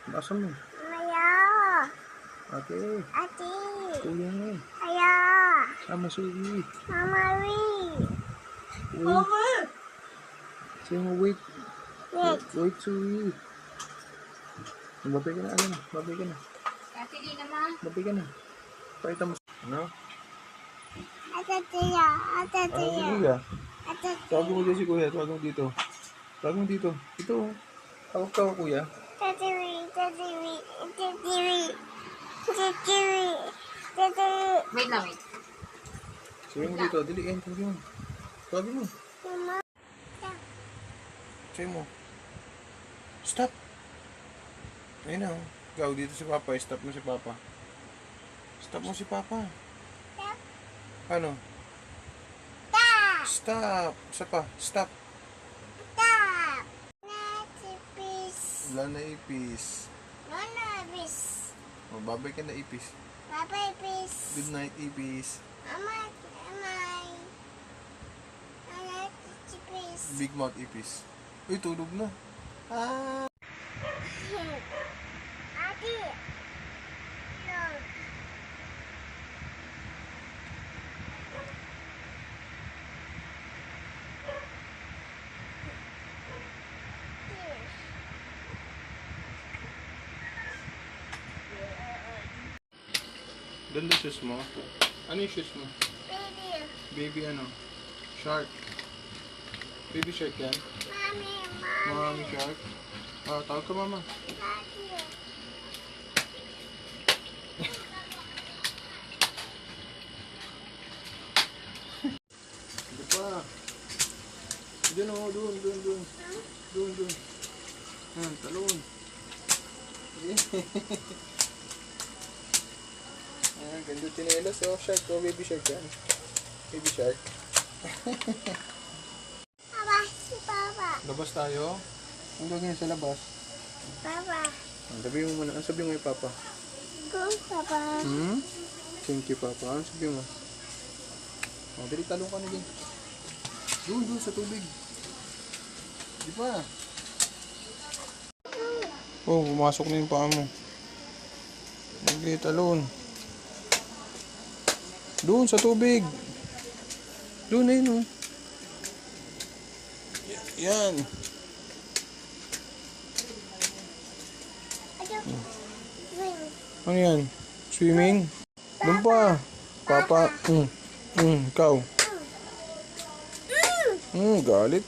Basa mo. Maya. Ate. Ate. Kuya mo. Aya. Sama Sugi. Mama Ri. Wait. Say mo wait. Wait. Wait Sugi. Babay ka na. Ano? Babay ka na. Ate di naman. Babay ka na. Pakita mo. Ano? Ate Tia. Ate Ano si Tia. Kuya? Ate Tawag mo Tia. dito si Kuya. Tawag mo dito. Tawag mo dito. Ito. Tawag ka Kuya. Ate Ri. Ate Ri. Ate Ri. Ate Ri. Ate Ri. Wait lang, wait. Sabi mo dito. Dili ka. Tawag mo. Tawag mo. Mama. Sabi mo. Stop. Ayun na. Ikaw dito si Papa. Stop mo si Papa. Stop mo si Papa. Stop. Ano? Stop. Stop. Isa pa. Stop. Stop. Natipis. Wala na ipis. Nanabis. O, babay ka na ipis. Papa Ipis. Good night ipis. Mama. Amay. Natipis. Big mouth ipis. Uy, tulog na. Ah. Ate. Look. Ganda shoes mo. Ano yung shoes mo? Baby. Baby ano? Shark. Baby shark yan? Mommy. Mommy shark. Ah, tawag ka mama. Daddy. Hindi pa. Diyan o, doon. Doon. Yan, talon. Ayan, ganda tinelas oh. Shark oh, baby shark yan. Baby shark. Papa. Si Papa. Labas tayo. Ang gagawin sa labas? Papa. Sabi mo muna. Ang sabi mo kay Papa? Go, Papa. Thank you, Papa. Ano sabi mo? Oh, dali talong ka na din. Doon sa tubig. Di ba? Oh, pumasok na yung paa mo. Hindi, talon. Doon sa tubig. Doon na yun, oh. Yan. Ano yan? Swimming? Doon pa. Papa. Ikaw. Galit.